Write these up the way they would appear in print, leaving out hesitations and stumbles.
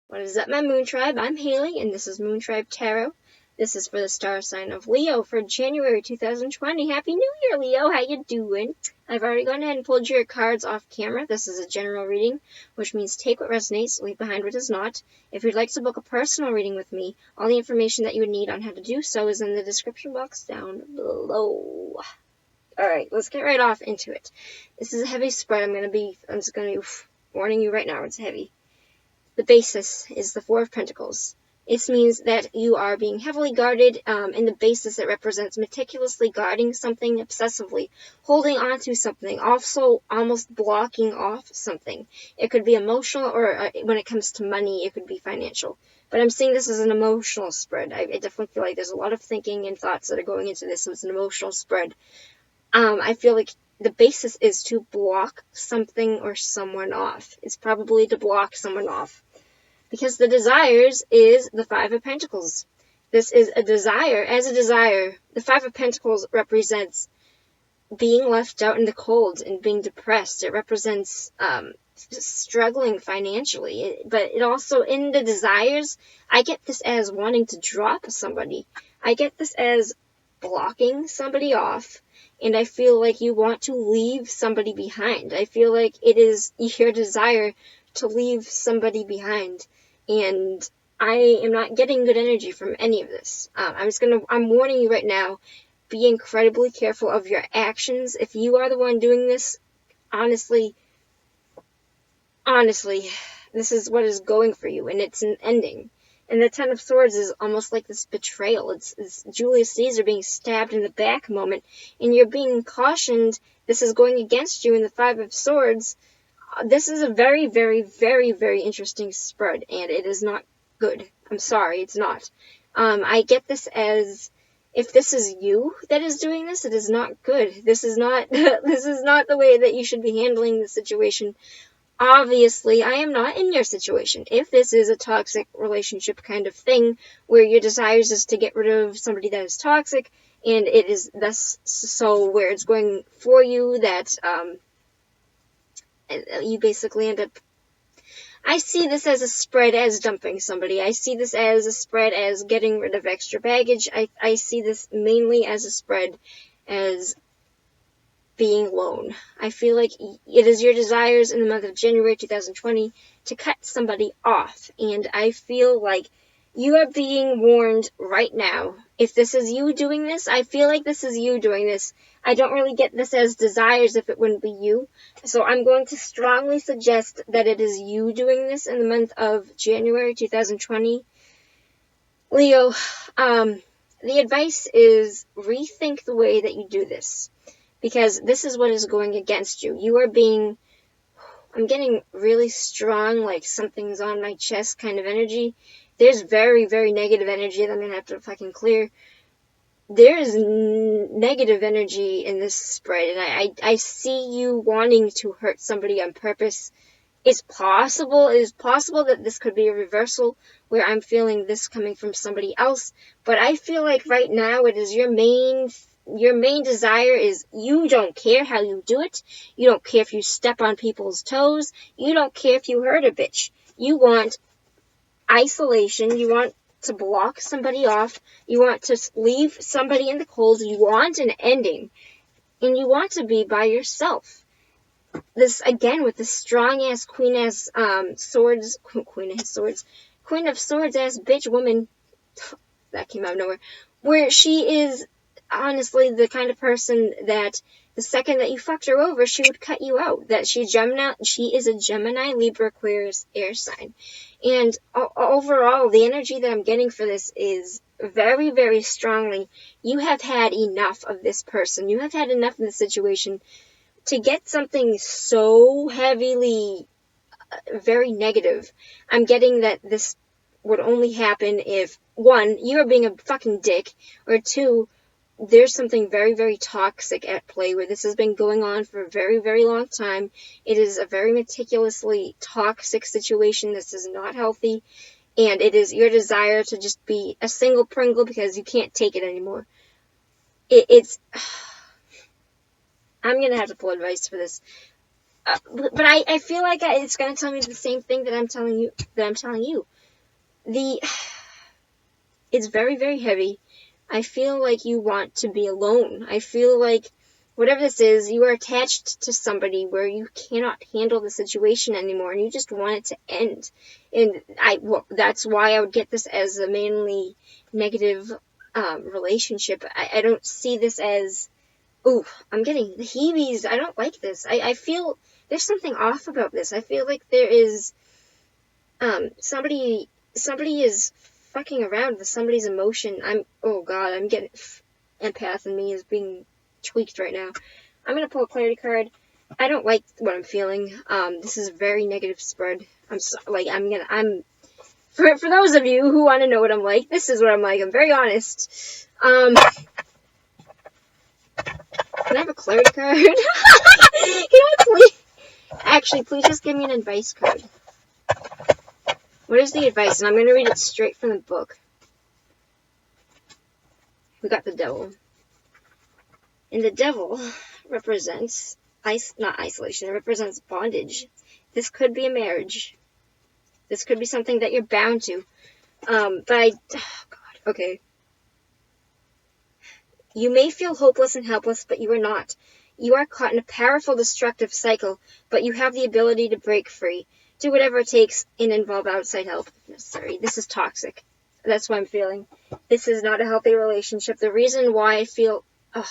What is up, my Moon Tribe? I'm Haley, and this is Moon Tribe Tarot. This is for the star sign of Leo for January 2020. Happy New Year, Leo! How you doing? I've already gone ahead and pulled your cards off camera. This is a general reading, which means take what resonates, leave behind what does not. If you'd like to book a personal reading with me, all the information that you would need on how to do so is in the description box down below. Alright, let's get right off into it. This is a heavy spread. I'm just gonna be warning you right now, it's heavy. The basis is the Four of Pentacles. It means that you are being heavily guarded. In the basis, it represents meticulously guarding something obsessively, holding on to something, also almost blocking off something. It could be emotional, or when it comes to money, it could be financial. But I'm seeing this as an emotional spread. I definitely feel like there's a lot of thinking and thoughts that are going into this, so it's an emotional spread. I feel like the basis is to block something or someone off. It's probably to block someone off. Because the desires is the Five of Pentacles. This is a desire. As a desire, the Five of Pentacles represents being left out in the cold and being depressed. It represents struggling financially. But it also, in the desires, I get this as wanting to drop somebody. I get this as blocking somebody off. And I feel like you want to leave somebody behind. I feel like it is your desire to leave somebody behind. And I am not getting good energy from any of this. I'm warning you right now, be incredibly careful of your actions. If you are the one doing this, honestly, this is what is going for you, and it's an ending. And the Ten of Swords is almost like this betrayal. It's Julius Caesar being stabbed in the back moment, and you're being cautioned this is going against you in the Five of Swords. This is a very, very, very, very interesting spread, and it is not good. I'm sorry, it's not. I get this as, if this is you that is doing this, it is not good. This is not the way that you should be handling the situation. Obviously, I am not in your situation. If this is a toxic relationship kind of thing, where your desires is to get rid of somebody that is toxic, and it is thus so where it's going for you that, you basically end up, I see this as a spread as dumping somebody. I see this as a spread as getting rid of extra baggage. I see this mainly as a spread as being alone. I feel like it is your desires in the month of January 2020 to cut somebody off. And I feel like you are being warned right now. If this is you doing this, I feel like this is you doing this. I don't really get this as desires if it wouldn't be you. So I'm going to strongly suggest that it is you doing this in the month of January 2020. Leo, the advice is rethink the way that you do this. Because this is what is going against you. You are being, I'm getting really strong, like something's on my chest kind of energy. There's very, very negative energy that I'm going to have to fucking clear. There is negative energy in this spread, and I see you wanting to hurt somebody on purpose. It is possible that this could be a reversal, where I'm feeling this coming from somebody else, but I feel like right now it is your main desire is you don't care how you do it. You don't care if you step on people's toes. You don't care if you hurt a bitch. You want isolation. You want to block somebody off. You want to leave somebody in the cold. You want an ending. And you want to be by yourself. This, again, with this strong-ass Queen of Swords ass bitch woman. That came out of nowhere. Where she is honestly the kind of person that the second that you fucked her over, she would cut you out. That she is a Gemini, Libra, Aquarius, air sign. And overall, the energy that I'm getting for this is very, very strongly, you have had enough of this person. You have had enough of the situation to get something so heavily, very negative. I'm getting that this would only happen if, one, you are being a fucking dick, or two, there's something very, very toxic at play where this has been going on for a very, very long time. It is a very meticulously toxic situation. This is not healthy. And it is your desire to just be a single Pringle because you can't take it anymore. I'm going to have to pull advice for this. But I feel like it's going to tell me the same thing that I'm telling you. It's very, very heavy. I feel like you want to be alone. I feel like whatever this is, you are attached to somebody where you cannot handle the situation anymore and you just want it to end. And that's why I would get this as a mainly negative relationship. I don't see this as, ooh, I'm getting the heebies. I don't like this. I feel there's something off about this. I feel like there is somebody is fucking around with somebody's emotion. Oh god, I'm getting, empath in me is being tweaked right now. I'm gonna pull a clarity card. I don't like what I'm feeling. This is a very negative spread. For those of you who want to know what I'm like, this is what I'm like. I'm very honest. Can I have a clarity card? Can I please? Actually, please just give me an advice card. What is the advice? And I'm going to read it straight from the book. We got the devil. And the devil represents, not isolation, it represents bondage. This could be a marriage. This could be something that you're bound to. Oh god, okay. You may feel hopeless and helpless, but you are not. You are caught in a powerful, destructive cycle, but you have the ability to break free. Do whatever it takes and involve outside help if necessary. This is toxic. That's what I'm feeling. This is not a healthy relationship. The reason why I feel, oh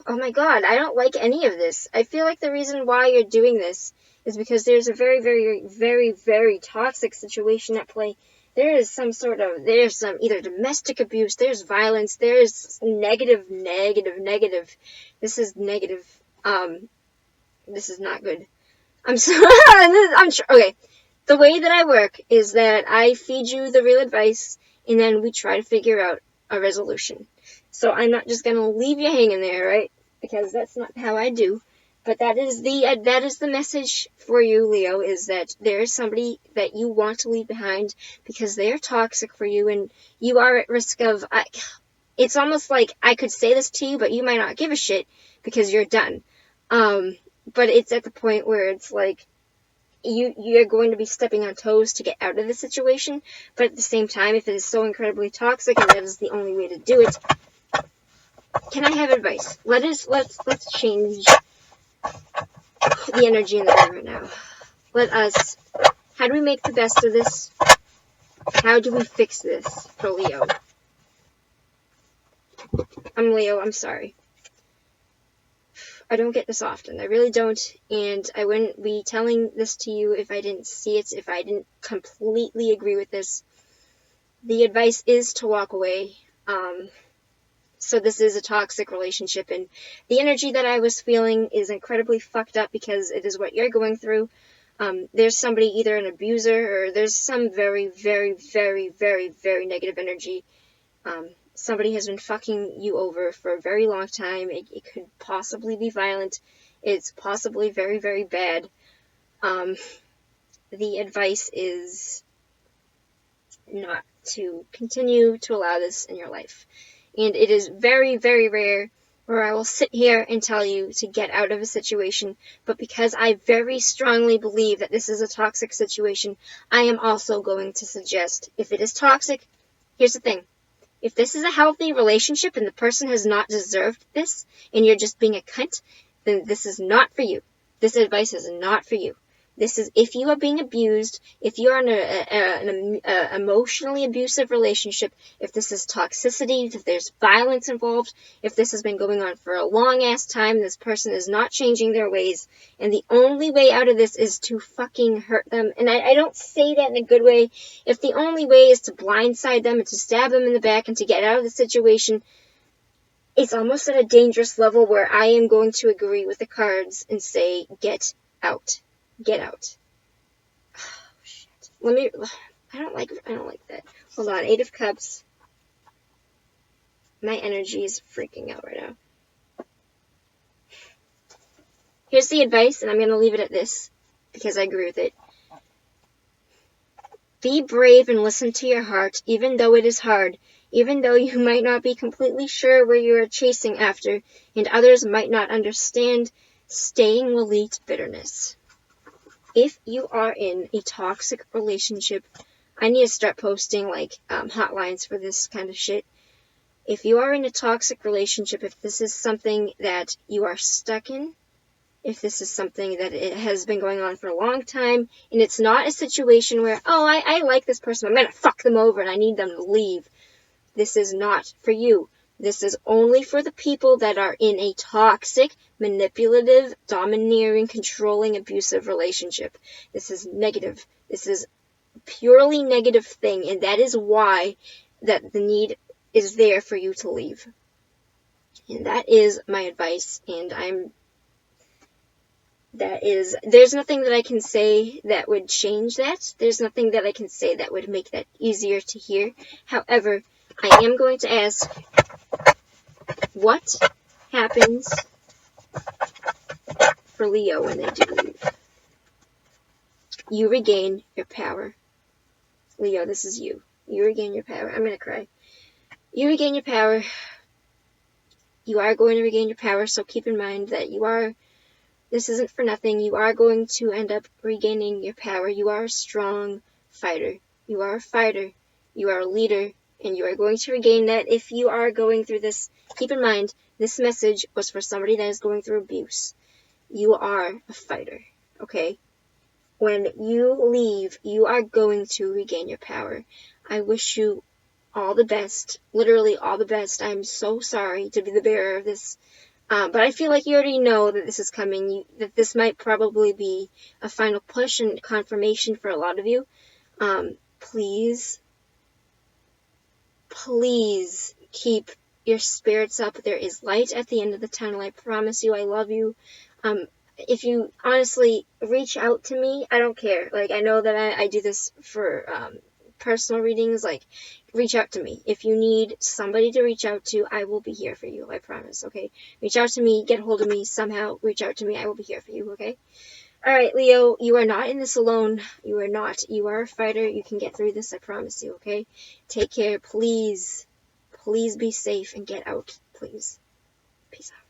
my god, I don't like any of this. I feel like the reason why you're doing this is because there's a very, very, very, very toxic situation at play. There's some either domestic abuse, there's violence, there's negative. This is negative. This is not good. I'm sure. Okay. The way that I work is that I feed you the real advice, and then we try to figure out a resolution. So I'm not just gonna leave you hanging there, right? Because that's not how I do. But that is the message for you, Leo, is that there is somebody that you want to leave behind because they're toxic for you, and you are at risk of. It's almost like I could say this to you, but you might not give a shit because you're done. But it's at the point where it's like you're going to be stepping on toes to get out of the situation. But at the same time, if it is so incredibly toxic and that is the only way to do it, can I have advice? Let's change the energy in the room right now. How do we make the best of this? How do we fix this for Leo? I'm Leo, I'm sorry. I don't get this often. I really don't, and I wouldn't be telling this to you if I didn't see it, if I didn't completely agree with this. The advice is to walk away. So this is a toxic relationship, and the energy that I was feeling is incredibly fucked up because it is what you're going through. There's somebody, either an abuser, or there's some very, very, very, very, very negative energy. Somebody has been fucking you over for a very long time. It could possibly be violent. It's possibly very, very bad. The advice is not to continue to allow this in your life. And it is very, very rare where I will sit here and tell you to get out of a situation. But because I very strongly believe that this is a toxic situation, I am also going to suggest, if it is toxic, here's the thing. If this is a healthy relationship and the person has not deserved this, and you're just being a cunt, then this is not for you. This advice is not for you. This is if you are being abused, if you are in an emotionally abusive relationship, if this is toxicity, if there's violence involved, if this has been going on for a long-ass time, this person is not changing their ways, and the only way out of this is to fucking hurt them. And I don't say that in a good way. If the only way is to blindside them and to stab them in the back and to get out of the situation, it's almost at a dangerous level where I am going to agree with the cards and say, get out. Get out. Oh, shit. I don't like that. Hold on. 8 of Cups. My energy is freaking out right now. Here's the advice, and I'm going to leave it at this, because I agree with it. Be brave and listen to your heart, even though it is hard. Even though you might not be completely sure where you are chasing after, and others might not understand, staying will lead to bitterness. If you are in a toxic relationship, I need to start posting, like, hotlines for this kind of shit. If you are in a toxic relationship, if this is something that you are stuck in, if this is something that it has been going on for a long time, and it's not a situation where, oh, I like this person, I'm gonna fuck them over and I need them to leave. This is not for you. This is only for the people that are in a toxic, manipulative, domineering, controlling, abusive relationship. This is negative. This is a purely negative thing, and that is why that the need is there for you to leave. And that is my advice, and there's nothing that I can say that would change that. There's nothing that I can say that would make that easier to hear. However, I am going to ask, what happens for Leo when they do leave? You regain your power. Leo, this is you. You regain your power. I'm gonna cry. You regain your power. You are going to regain your power, so keep in mind that this isn't for nothing. You are going to end up regaining your power. You are a strong fighter. You are a fighter. You are a leader. And you are going to regain that if you are going through this. Keep in mind, this message was for somebody that is going through abuse. You are a fighter, okay? When you leave, you are going to regain your power. I wish you all the best. Literally all the best. I'm so sorry to be the bearer of this. But I feel like you already know that this is coming, that this might probably be a final push and confirmation for a lot of you. Please keep your spirits up. There is light at the end of the tunnel. I promise you. I love you. If you honestly reach out to me, I don't care. Like, I know that I do this for personal readings. Like, reach out to me. If you need somebody to reach out to, I will be here for you. I promise, okay? Reach out to me. Get hold of me somehow. Reach out to me. I will be here for you, okay? Alright, Leo, you are not in this alone. You are not. You are a fighter. You can get through this, I promise you, okay? Take care. Please be safe and get out, please. Peace out.